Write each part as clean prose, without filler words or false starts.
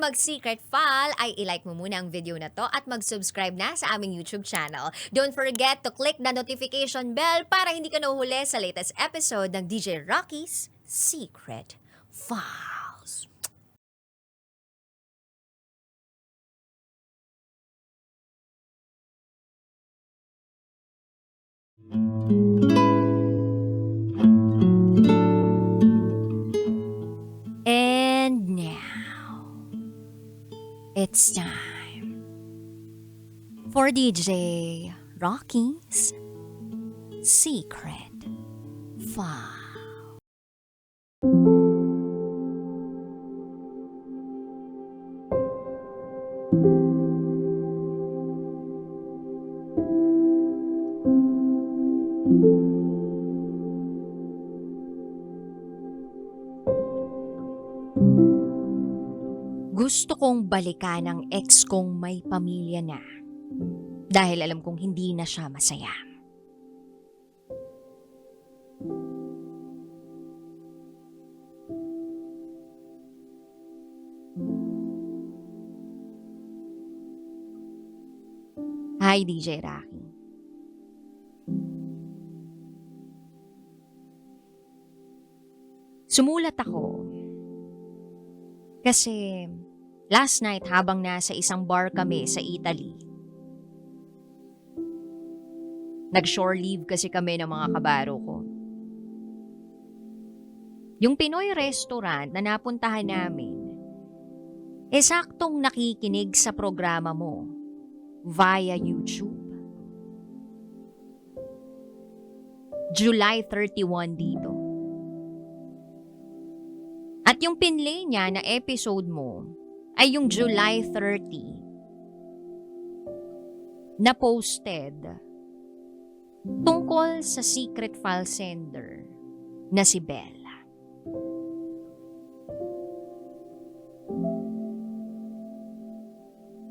mag-secret file, ay ilike mo muna ang video na to at mag-subscribe na sa aming YouTube channel. Don't forget to click the notification bell para hindi ka nahuhuli sa latest episode ng DJ Rocky's Secret Files. And now, it's time for DJ Rocky's Secret File. Gusto kong balikan ang ex kong may pamilya na dahil alam kong hindi na siya masaya. Hi, DJ Rocky. Sumulat ako kasi last night habang nasa isang bar kami sa Italy, nag-shore leave kasi kami ng mga kabaro ko. Yung Pinoy restaurant na napuntahan namin, saktong nakikinig sa programa mo via YouTube. July 31 dito. At yung pinlay niya na episode mo ay yung July 30 na posted tungkol sa secret file sender na si Bella.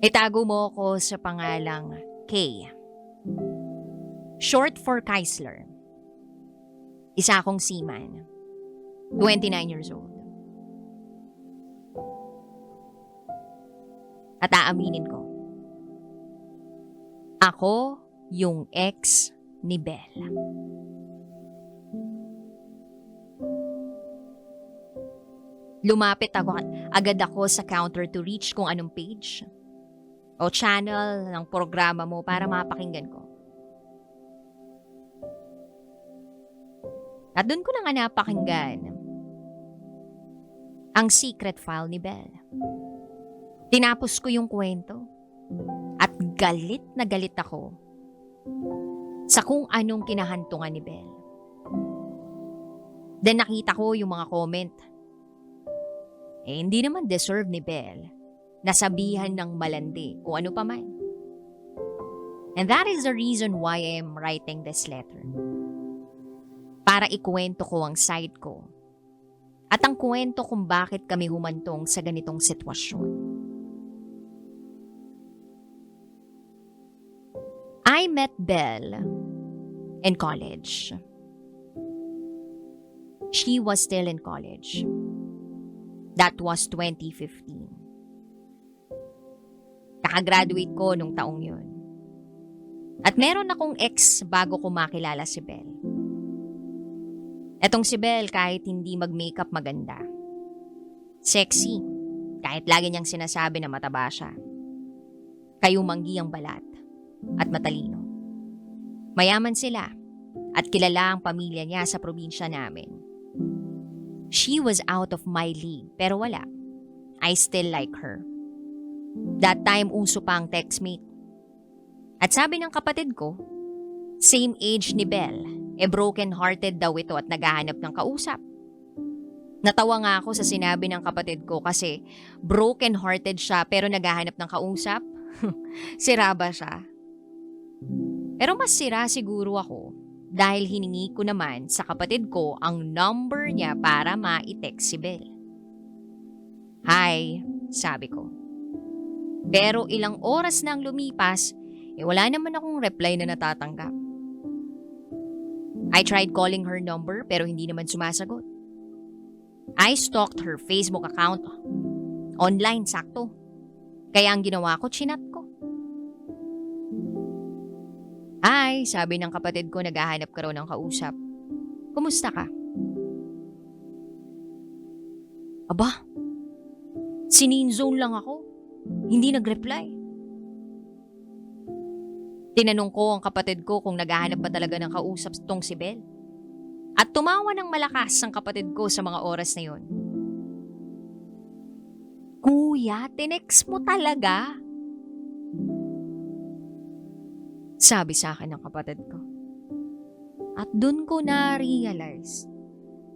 Itago mo ko sa pangalang K. Short for Keisler. Isa akong seaman. 29 years old. At aaminin ko, ako yung ex ni Bella. Lumapit agad ako sa counter to reach kung anong page o channel ng programa mo para mapakinggan ko. At doon ko na nga napakinggan ang secret file ni Bella. Tinapos ko yung kwento at galit na galit ako sa kung anong kinahantungan ni Belle. Then nakita ko yung mga comment. Hindi naman deserve ni Belle na sabihan ng malandi o ano pa man. And that is the reason why I am writing this letter. Para ikuwento ko ang side ko at ang kwento kung bakit kami humantong sa ganitong sitwasyon. I met Belle in college. She was still in college. That was 2015. Kakagraduate ko nung taong yun. At meron akong ex bago ko makilala si Belle. Etong si Belle kahit hindi mag-makeup maganda. Sexy, kahit lagi niyang sinasabi na mataba siya. Kayumanggi ang balat. At matalino. Mayaman sila at kilala ang pamilya niya sa probinsya namin. She was out of my league pero wala. I still like her. That time uso pa ang textmate. At sabi ng kapatid ko, same age ni Belle, broken-hearted daw ito at naghahanap ng kausap. Natawa nga ako sa sinabi ng kapatid ko kasi broken-hearted siya pero naghahanap ng kausap. Sira ba siya? Pero mas sira siguro ako dahil hiningi ko naman sa kapatid ko ang number niya para ma-text si Belle. Hi, sabi ko. Pero ilang oras nang lumipas, wala naman akong reply na natatanggap. I tried calling her number pero hindi naman sumasagot. I stalked her Facebook account Online, sakto. Kaya ang ginawa ko, chinat ko. Hi, sabi ng kapatid ko, naghahanap ka raw ng kausap. Kumusta ka? Aba, sininzone lang ako. Hindi nag-reply. Tinanong ko ang kapatid ko kung naghahanap ba talaga ng kausap tong si Bel. At tumawa ng malakas ang kapatid ko sa mga oras na yon. Kuya, tinext mo talaga? Sabi sa akin ng kapatid ko. At dun ko na-realize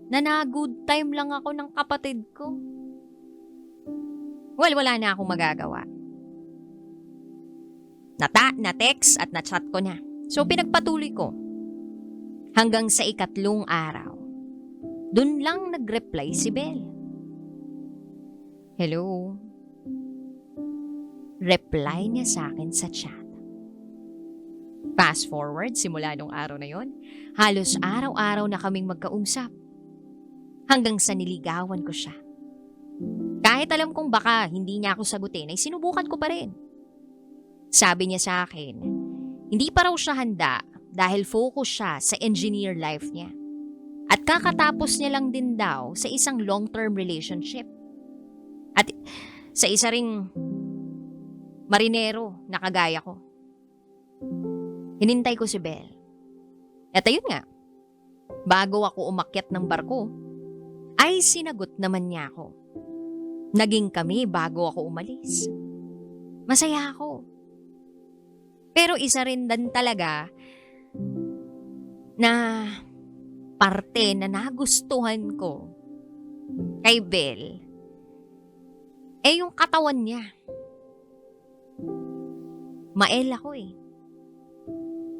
na na-good time lang ako ng kapatid ko. Well, wala na akong magagawa. Na-text at na-chat ko na. So pinagpatuloy ko. Hanggang sa 3 araw. Dun lang nag-reply si Bel. Hello. Reply niya sa akin sa chat. Fast forward, simula nung araw na yon, halos araw-araw na kaming magkausap. Hanggang sa niligawan ko siya. Kahit alam kong baka hindi niya ako sagutin, ay sinubukan ko pa rin. Sabi niya sa akin, hindi pa raw siya handa dahil focus siya sa engineer life niya. At kakatapos niya lang din daw sa isang long-term relationship. At sa isa ring marinero na kagaya ko. Hinintay ko si Bel. At ayun nga, bago ako umakyat ng barko, ay sinagot naman niya ako. Naging kami bago ako umalis. Masaya ako. Pero isa rin din talaga na parte na nagustuhan ko kay Bel, yung katawan niya. Mael ako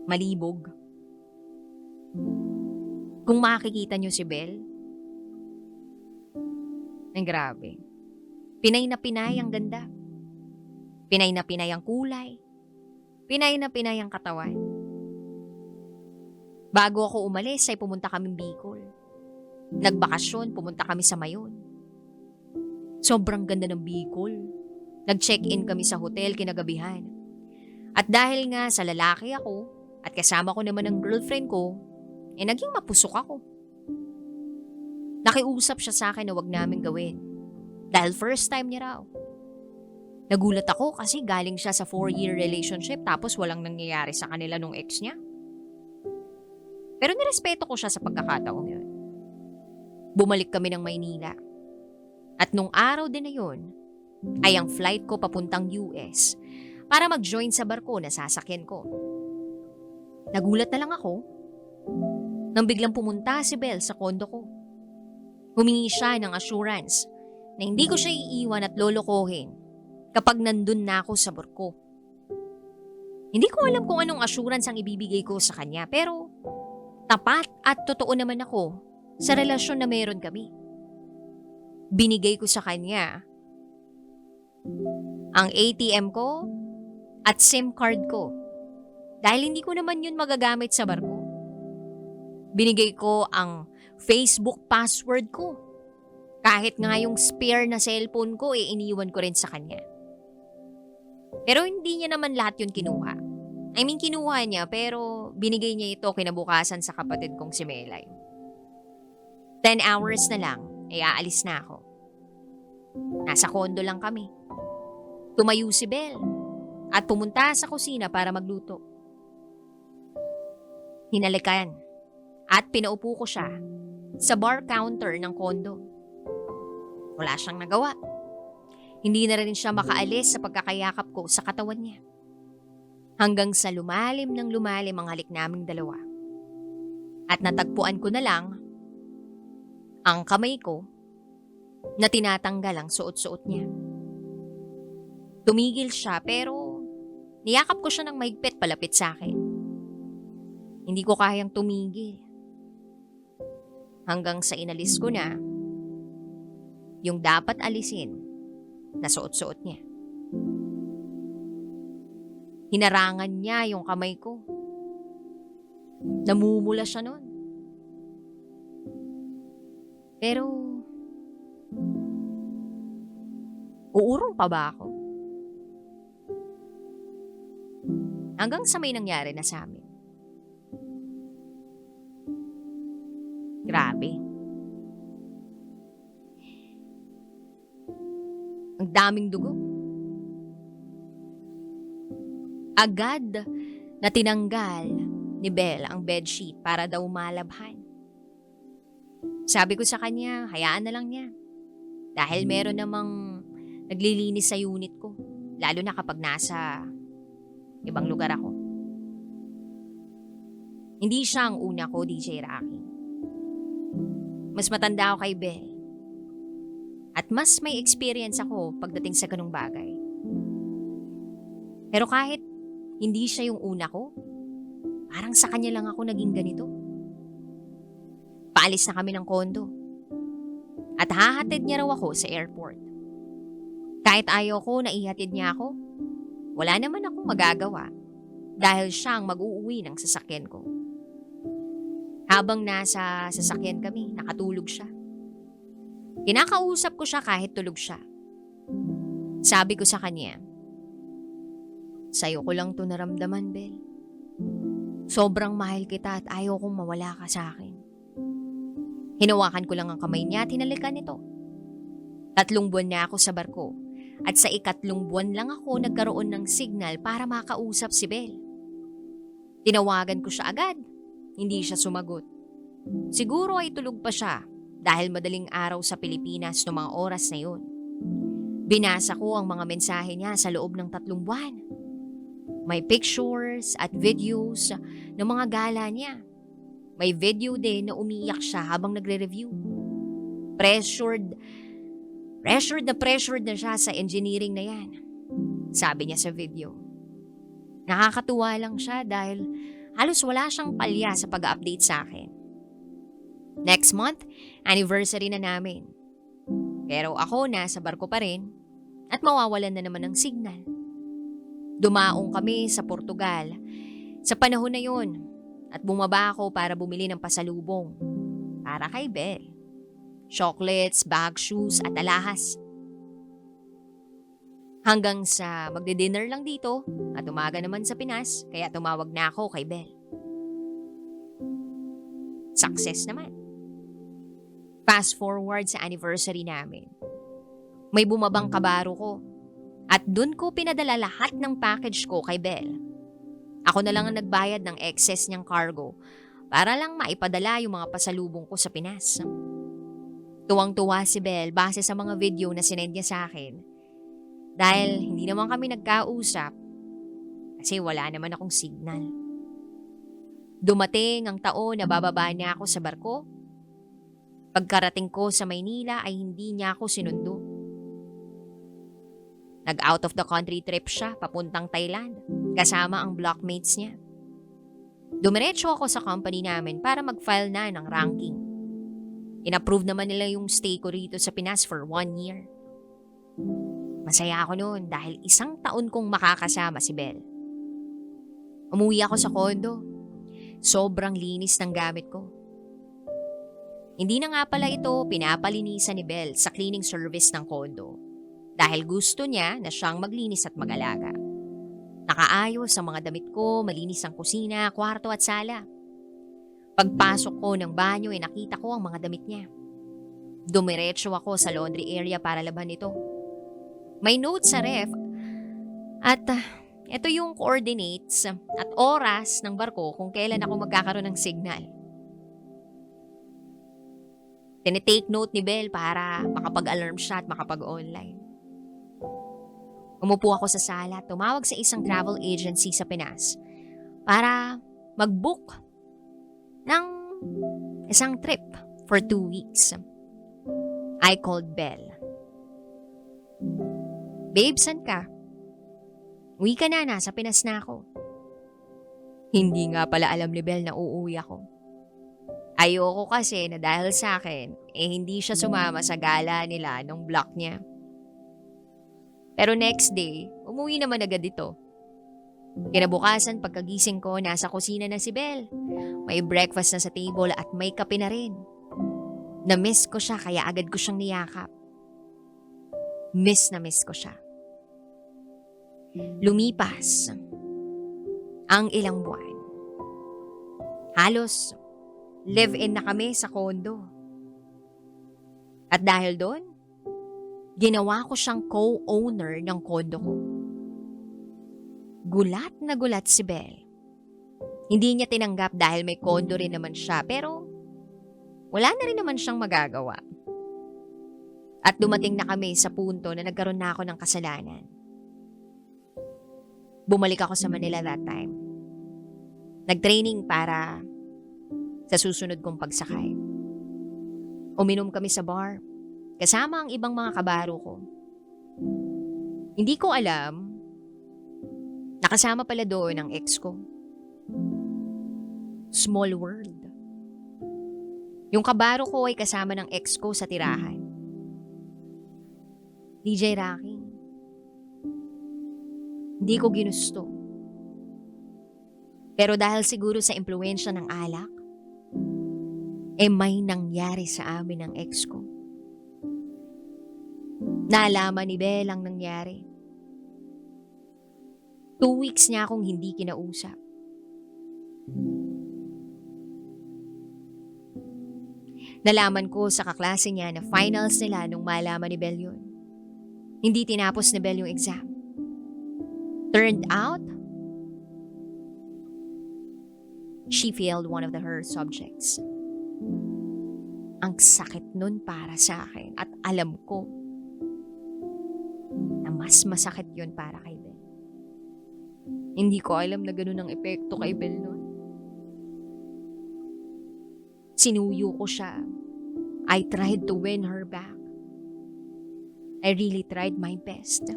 malibog. Kung makikita niyo si Bel, ang grabe. Pinay na pinay ang ganda. Pinay na pinay ang kulay. Pinay na pinay ang katawan. Bago ako umalis ay pumunta kaming Bicol. Nagbakasyon, pumunta kami sa Mayon. Sobrang ganda ng Bicol. Nag-check-in kami sa hotel kinagabihan. At dahil nga sa lalaki ako, at kasama ko naman ang girlfriend ko, naging mapusok ako. Nakiusap siya sa akin na wag namin gawin. Dahil first time niya raw. Nagulat ako kasi galing siya sa 4-year relationship tapos walang nangyayari sa kanila nung ex niya. Pero nirespeto ko siya sa pagkakataong yun. Bumalik kami ng Maynila. At nung araw din na yun, ay ang flight ko papuntang US para mag-join sa barko na sasakyan ko. Nagulat na lang ako nang biglang pumunta si Bel sa kondo ko. Humingi siya ng assurance na hindi ko siya iiwan at lolokohin kapag nandun na ako sa barko. Hindi ko alam kung anong assurance ang ibibigay ko sa kanya pero tapat at totoo naman ako sa relasyon na meron kami. Binigay ko sa kanya ang ATM ko at SIM card ko dahil hindi ko naman yun magagamit sa barko. Binigay ko ang Facebook password ko. Kahit nga yung spare na cellphone ko, iniwan ko rin sa kanya. Pero hindi niya naman lahat yun kinuha. Kinuha niya pero binigay niya ito kinabukasan sa kapatid kong si Melay. 10 hours na lang, aalis na ako. Nasa kondo lang kami. Tumayo si Bel at pumunta sa kusina para magluto. Hinalikan at pinaupo ko siya sa bar counter ng kondo. Wala siyang nagawa. Hindi na rin siya makaalis sa pagkakayakap ko sa katawan niya. Hanggang sa lumalim ng lumalim ang halik naming dalawa. At natagpuan ko na lang ang kamay ko na tinatanggal ang suot-suot niya. Tumigil siya pero niyakap ko siya ng mahigpit palapit sa akin. Hindi ko kayang tumigil. Hanggang sa inalis ko na yung dapat alisin na suot-suot niya. Hinarangan niya yung kamay ko. Namumula siya nun. Pero Uurong pa ba ako? Hanggang sa may nangyari na sa amin. Grabe. Ang daming dugo. Agad na tinanggal ni Belle ang bedsheet para daw malabhan. Sabi ko sa kanya, hayaan na lang niya. Dahil meron namang naglilinis sa unit ko. Lalo na kapag nasa ibang lugar ako. Hindi siya ang una ko, DJ Rocky. Mas matanda ako kay Belle. At mas may experience ako pagdating sa ganung bagay. Pero kahit hindi siya yung una ko, parang sa kanya lang ako naging ganito. Paalis na kami ng kondo. At hahatid niya raw ako sa airport. Kahit ayaw ko na ihatid niya ako, wala naman akong magagawa dahil siya ang mag-uuwi ng sasakyan ko. Habang nasa sasakyan kami, nakatulog siya. Kinakausap ko siya kahit tulog siya. Sabi ko sa kanya, "Sa'yo ko lang to naramdaman, Belle. Sobrang mahal kita at ayaw kong mawala ka sa akin." Hinawakan ko lang ang kamay niya at hinalikan nito. 3 buwan na ako sa barko at sa 3 buwan lang ako nagkaroon ng signal para makausap si Belle. Tinawagan ko siya agad. Hindi siya sumagot. Siguro ay tulog pa siya dahil madaling araw sa Pilipinas noong mga oras na yun. Binasa ko ang mga mensahe niya sa loob ng 3 buwan. May pictures at videos ng mga gala niya. May video din na umiiyak siya habang nagre-review. Pressured na siya sa engineering na yan. Sabi niya sa video. Nakakatuwa lang siya dahil halos wala siyang palya sa pag-update sa akin. Next month, anniversary na namin. Pero ako nasa barko pa rin at mawawalan na naman ng signal. Dumaong kami sa Portugal sa panahon na yun at bumaba ako para bumili ng pasalubong para kay Belle. Chocolates, bag, shoes at alahas. Hanggang sa magdi-dinner lang dito at umaga naman sa Pinas kaya tumawag na ako kay Belle. Success naman. Fast forward sa anniversary namin. May bumabang kabaro ko at dun ko pinadala lahat ng package ko kay Belle. Ako na lang ang nagbayad ng excess niyang cargo para lang maipadala yung mga pasalubong ko sa Pinas. Tuwang-tuwa si Belle base sa mga video na sinend niya sa akin. Dahil hindi naman kami nagkausap kasi wala naman akong signal. Dumating ang taon na bababa niya ako sa barko. Pagkarating ko sa Maynila ay hindi niya ako sinundo. Nag-out of the country trip siya papuntang Thailand kasama ang blockmates niya. Dumiretso ako sa company namin para mag-file na ng ranking. In-approve naman nila yung stay ko rito sa Pinas for 1 year. Masaya ako noon dahil 1 taon kong makakasama si Belle. Umuwi ako sa kondo. Sobrang linis ng gamit ko. Hindi na nga pala ito pinapalinisan ni Belle sa cleaning service ng kondo dahil gusto niya na siyang maglinis at mag-alaga. Nakaayos ang mga damit ko, malinis ang kusina, kwarto at sala. Pagpasok ko ng banyo ay nakita ko ang mga damit niya. Dumiretso ako sa laundry area para laban ito. May note sa ref at ito yung coordinates at oras ng barko kung kailan ako magkakaroon ng signal. Tinitake note ni Belle para makapag-alarm siya at makapag-online. Umupo ako sa sala at tumawag sa isang travel agency sa Pinas para mag-book ng isang trip for 2 weeks. I called Belle. "Babe, saan ka?" "Uwi ka na, nasa Pinas na ako." Hindi nga pala alam ni Belle na uuwi ako. Ayoko kasi na dahil sa akin, hindi siya sumama sa gala nila nung block niya. Pero next day, umuwi naman agad ito. Kinabukasan pagkagising ko, nasa kusina na si Belle. May breakfast na sa table at may kape na rin. Na-miss ko siya kaya agad ko siyang niyakap. Miss na miss ko siya. Lumipas ang ilang buwan. Halos live-in na kami sa condo. At dahil doon, ginawa ko siyang co-owner ng condo ko. Gulat na gulat si Belle. Hindi niya tinanggap dahil may condo rin naman siya, pero wala na rin naman siyang magagawa. At dumating na kami sa punto na nagkaroon na ako ng kasalanan. Bumalik ako sa Manila that time. Nag-training para sa susunod kong pagsakay. Uminom kami sa bar, kasama ang ibang mga kabaro ko. Hindi ko alam, nakasama pala doon ang ex ko. Small world. Yung kabaro ko ay kasama ng ex ko sa tirahan. DJ Rocky, hindi ko ginusto. Pero dahil siguro sa impluwensya ng alak, may nangyari sa amin ng ex ko. Naalaman ni Belle ang nangyari. 2 weeks niya akong hindi kinausap. Nalaman ko sa kaklase niya na finals nila nung malaman ni Belle yun. Hindi tinapos ni Belle yung exam. Turned out, she failed one of her subjects. Ang sakit nun para sa akin at alam ko na mas masakit yun para kay Belle. Hindi ko alam na ganun ang epekto kay Belle nun. Sinuyo ko siya. I tried to win her back. I really tried my best.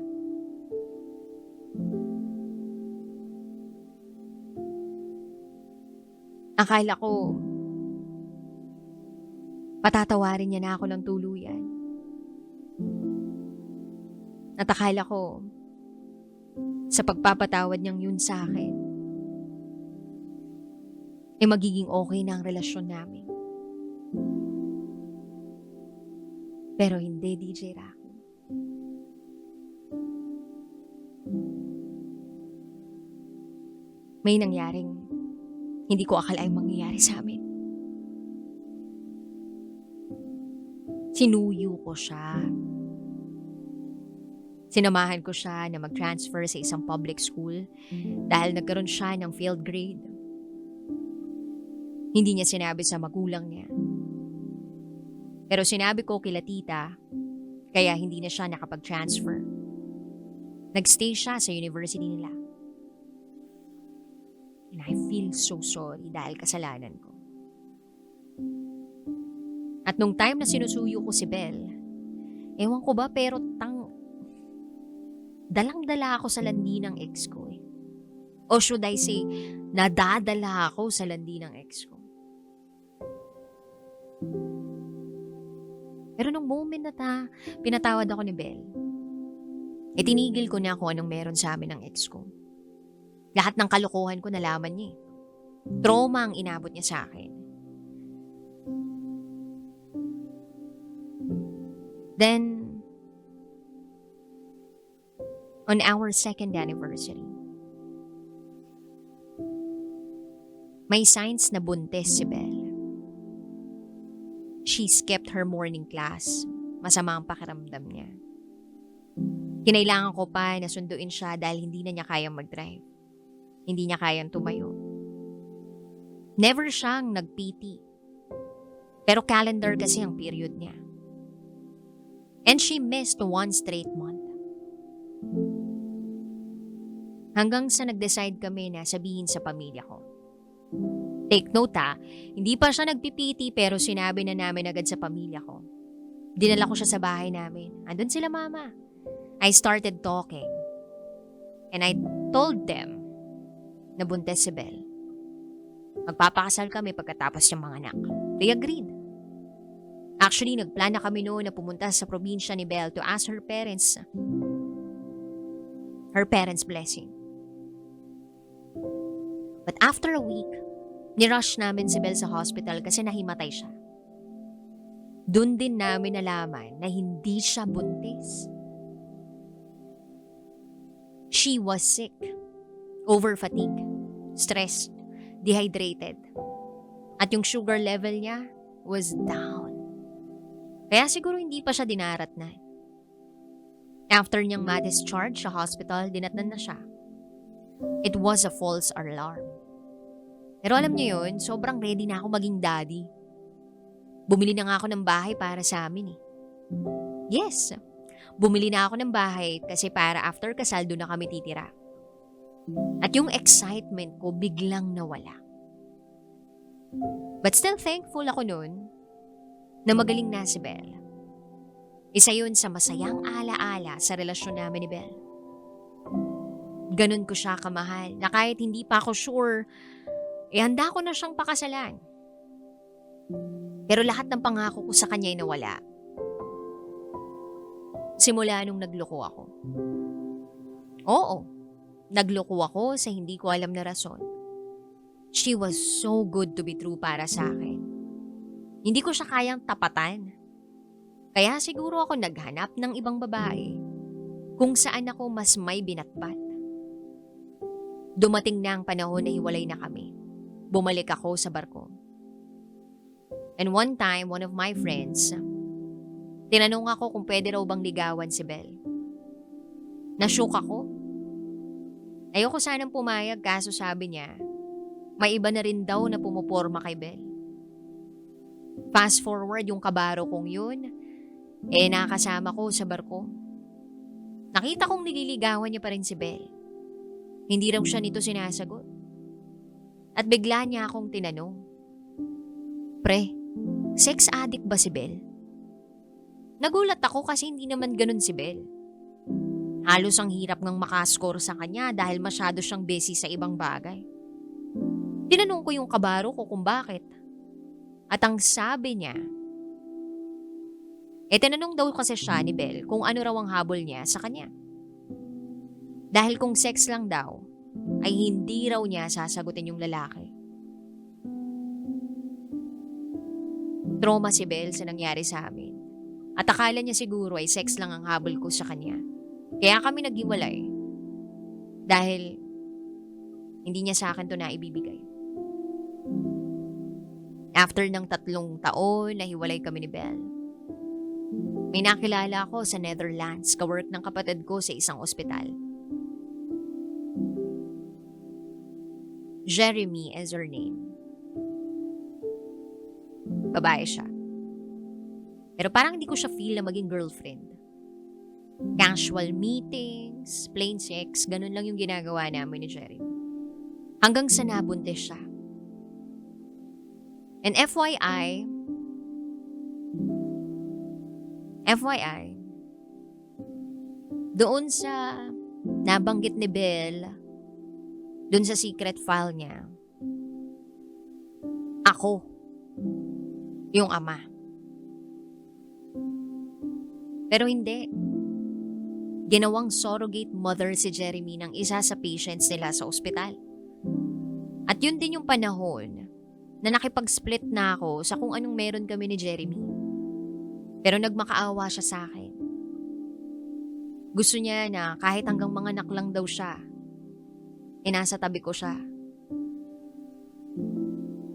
Akala ko, patatawarin niya na ako ng tuluyan. At akala ko, sa pagpapatawad niyang yun sa akin, magiging okay na ang relasyon namin. Pero hindi, DJ Rocky. May nangyaring hindi ko akalaing mangyayari sa amin. Sinuyo ko siya. Sinamahan ko siya na mag-transfer sa isang public school dahil nagkaroon siya ng failed grade. Hindi niya sinabi sa magulang niya. Pero sinabi ko kila tita, kaya hindi na siya nakapag-transfer. Nagstay siya sa university nila. And I feel so sorry dahil kasalanan ko. At nung time na sinusuyo ko si Belle, ewan ko ba pero dalang-dala ako sa landi ng ex ko eh. O should I say, nadadala ako sa landi ng ex ko. Pero nung moment na pinatawad ako ni Belle, tinigil ko na kung anong meron sa amin ng ex ko. Lahat ng kalokohan ko nalaman niya eh. Trauma ang inabot niya sa akin. Then, on our second anniversary, may signs na buntis si Belle. She skipped her morning class. Masama ang pakiramdam niya. Kinailangan ko pa na sunduin siya dahil hindi na niya kayang mag-drive. Hindi niya kayang tumayo. Never siyang nag-PT. Pero calendar kasi ang period niya. And she missed 1 straight month. Hanggang sa nag-decide kami na sabihin sa pamilya ko. Take note hindi pa siya nag-PT pero sinabi na namin agad sa pamilya ko. Dinala ko siya sa bahay namin. Andun sila mama. I started talking. And I told them na buntis si Belle. Magpapakasal kami pagkatapos yung mga anak. They agreed. Actually, nagplan na kami noon na pumunta sa probinsya ni Belle to ask her parents blessing. But after a week, nirush namin si Belle sa hospital kasi nahimatay siya. Doon din namin nalaman na hindi siya buntis. She was sick, over-fatigue, stressed, dehydrated. At yung sugar level niya was down. Kaya siguro hindi pa siya dinaratnan. After niyang ma-discharge sa hospital, dinatnan na siya. It was a false alarm. Pero alam niyo yun, sobrang ready na ako maging daddy. Bumili na nga ako ng bahay para sa amin eh. Yes, bumili na ako ng bahay kasi para after kasal doon na kami titira. At yung excitement ko biglang nawala. But still thankful ako noon na magaling na si Belle. Isa yun sa masayang alaala sa relasyon namin ni Belle. Ganun ko siya kamahal na kahit hindi pa ako sure, handa ko na siyang pakasalan. Pero lahat ng pangako ko sa kanya ay nawala. Simula nung nagloko ako. Oo, nagloko ako sa hindi ko alam na rason. She was so good to be true para sa akin. Hindi ko siya kayang tapatan. Kaya siguro ako naghanap ng ibang babae kung saan ako mas may binatbat. Dumating na ang panahon na hiwalay na kami. Bumalik ako sa barko. And one time, one of my friends, tinanong ako kung pwede raw bang ligawan si Belle. Nashook ako. Ayoko sanang pumayag kaso sabi niya, may iba na rin daw na pumuporma kay Belle. Fast forward yung kabaro kong yun, nakasama ko sa barko. Nakita kong nililigawan niya pa rin si Belle. Hindi raw siya nito sinasagot. At bigla niya akong tinanong, Pre, sex addict ba si Belle? Nagulat ako kasi hindi naman ganun si Belle. Halos ang hirap ngang makascore sa kanya dahil masyado siyang busy sa ibang bagay. Tinanong ko yung kabaro ko kung bakit. At ang sabi niya, tinanong daw kasi siya ni Belle kung ano raw ang habol niya sa kanya. Dahil kung sex lang daw, ay hindi raw niya sasagutin yung lalaki. Trauma si Belle sa nangyari sa amin. At akala niya siguro ay sex lang ang habol ko sa kanya. Kaya kami naghiwalay. Dahil hindi niya sa akin to na ibibigay. After ng 3 taon, nahiwalay kami ni Belle. May nakilala ako sa Netherlands, kawork ng kapatid ko sa isang ospital. Jeremy is her name. Babae siya. Pero parang hindi ko siya feel na maging girlfriend. Casual meetings, plain sex, ganun lang yung ginagawa namin ni Jeremy. Hanggang sa nabuntis siya. And FYI, doon sa nabanggit ni Belle, doon sa secret file niya, ako yung ama. Pero hindi. Ginawang surrogate mother si Jeremy ng isa sa patients nila sa ospital. At yun din yung panahon na nakipag-split na ako sa kung anong meron kami ni Jeremy. Pero nagmakaawa siya sa akin. Gusto niya na kahit hanggang mga anak lang daw siya, nasa tabi ko siya.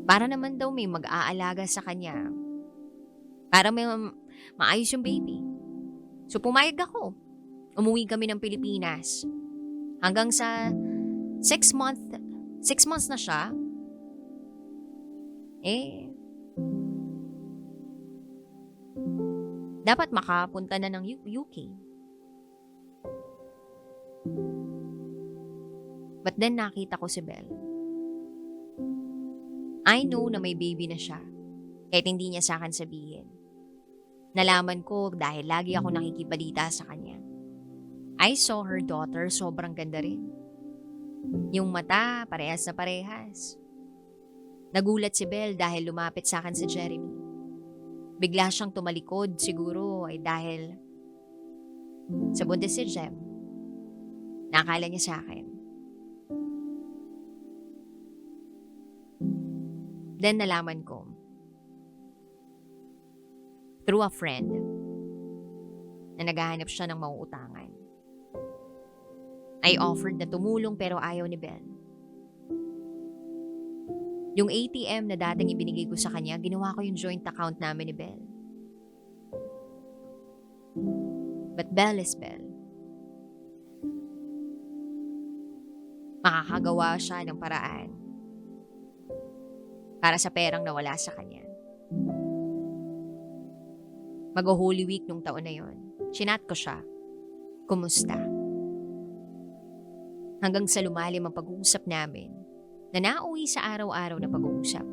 Para naman daw may mag-aalaga sa kanya. Para may maayos yung baby. So pumayag ako. Umuwi kami ng Pilipinas. Hanggang sa 6 months na siya. Dapat makapunta na ng UK. But then nakita ko si Belle. I know na may baby na siya. Kahit hindi niya sa akin sabihin. Nalaman ko dahil lagi ako nakikibalita sa kanya. I saw her daughter, sobrang ganda rin. Yung mata, parehas na parehas. Nagulat si Belle dahil lumapit sa akin si Jeremy. Bigla siyang tumalikod, siguro ay dahil sa buntis si Jem. Nakala niya sa akin. Then nalaman ko, through a friend, na naghahanap siya ng mauutangan. I offered na tumulong pero ayaw ni Belle. Yung ATM na dating ibinigay ko sa kanya, ginawa ko yung joint account namin ni Belle. But Belle is Belle. Makakagawa siya ng paraan para sa perang nawala sa kanya. Mag-Holy Week nung taon na yon, chinat ko siya. Kumusta? Hanggang sa lumalim ang pag-uusap namin na nauwi sa araw-araw na pag-uusap.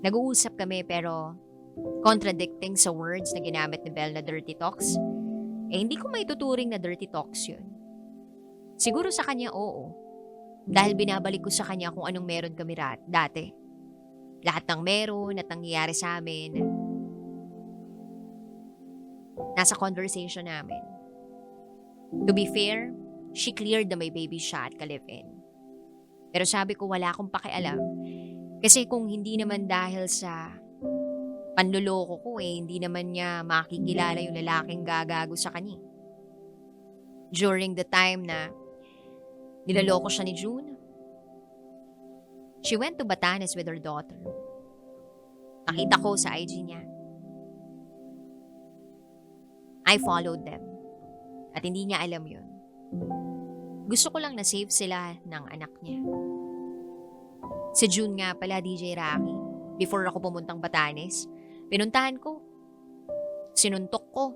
Nag-uusap kami pero contradicting sa words na ginamit ni Belle na dirty talks, hindi ko maituturing na dirty talks yun. Siguro sa kanya oo, dahil binabalik ko sa kanya kung anong meron kami dati. Lahat ng meron at nangyayari sa amin, nasa conversation namin. To be fair, she cleared na may baby siya at ka-live-in. Pero sabi ko wala akong pakialam kasi kung hindi naman dahil sa panluloko ko hindi naman niya makikilala yung lalaking gagago sa kanya. During the time na nilaloko siya ni June, she went to Batanes with her daughter. Nakita ko sa IG niya. I followed them. At hindi niya alam yun. Gusto ko lang na save sila ng anak niya. Si June nga pala, DJ Rocky, before ako pumuntang Batanes, pinuntahan ko. Sinuntok ko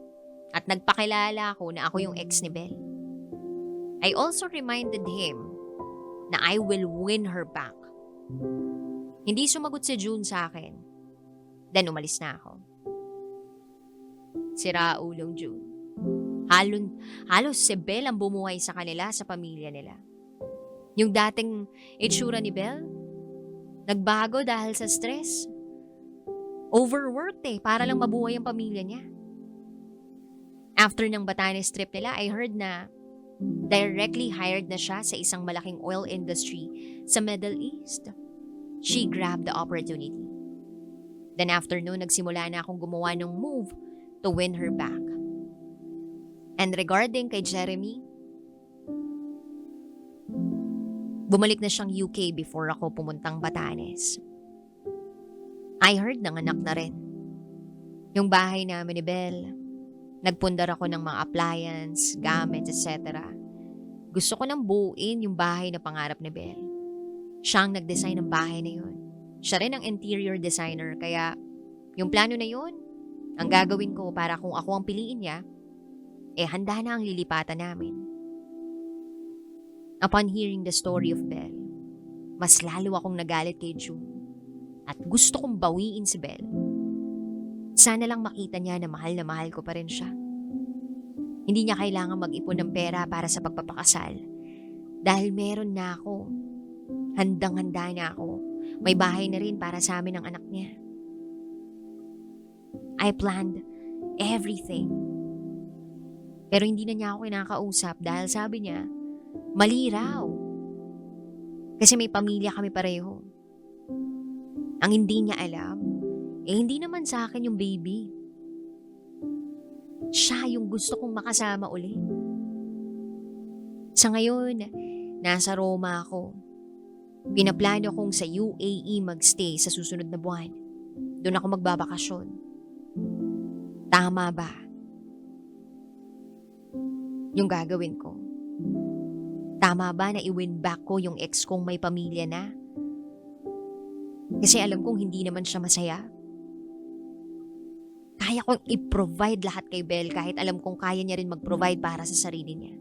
at nagpakilala ako na ako yung ex ni Belle. I also reminded him na I will win her back. Hindi sumagot si June sa akin. Then umalis na ako. Sira ulong June. Halos si Belle ang bumuhay sa kanila, sa pamilya nila. Yung dating itsura ni Belle, nagbago dahil sa stress. Overworked para lang mabuhay ang pamilya niya. After ng Batanes trip nila, I heard na directly hired na siya sa isang malaking oil industry sa Middle East. She grabbed the opportunity. Then after noon, nagsimula na akong gumawa ng move to win her back. And regarding kay Jeremy, bumalik na siyang UK before ako pumuntang Batanes. I heard nanganak na rin. Yung bahay namin ni Belle, nagpundar ako ng mga appliance, gamits, etc. Gusto ko nang buuin yung bahay na pangarap ni Belle. Siya ang nag-design ng bahay na yun. Siya rin ang interior designer, kaya yung plano na yun, ang gagawin ko para kung ako ang piliin niya, handa na ang lilipatan namin. Upon hearing the story of Belle, mas lalo akong nagalit kay June at gusto kong bawiin si Belle. Sana lang makita niya na mahal ko pa rin siya. Hindi niya kailangan mag-ipon ng pera para sa pagpapakasal dahil meron na ako. Handang-handa na ako. May bahay na rin para sa amin ang anak niya. I planned everything. Pero hindi na niya ako kinakausap dahil sabi niya, mali raw. Kasi may pamilya kami pareho. Ang hindi niya alam, hindi naman sa akin yung baby. Siya yung gusto kong makasama uli. Sa ngayon, nasa Roma ako. Pinaplano kong sa UAE magstay sa susunod na buwan. Doon ako magbabakasyon. Tama ba yung gagawin ko? Tama ba na i-win back ko yung ex kong may pamilya na? Kasi alam kong hindi naman siya masaya. Kaya kong i-provide lahat kay Belle kahit alam kong kaya niya rin mag-provide para sa sarili niya.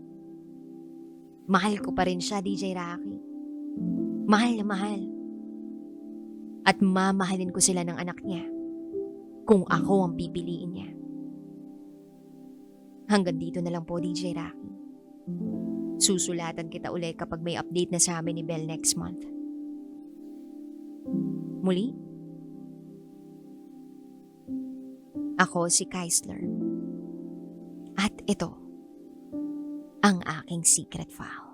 Mahal ko pa rin siya, DJ Rocky. Mahal na mahal. At mamahalin ko sila ng anak niya kung ako ang pipiliin niya. Hanggang dito na lang po, DJ Rocky. Susulatan kita ulit kapag may update na sa amin ni Belle next month. Muli, ako si Keisler. At ito ang aking secret file.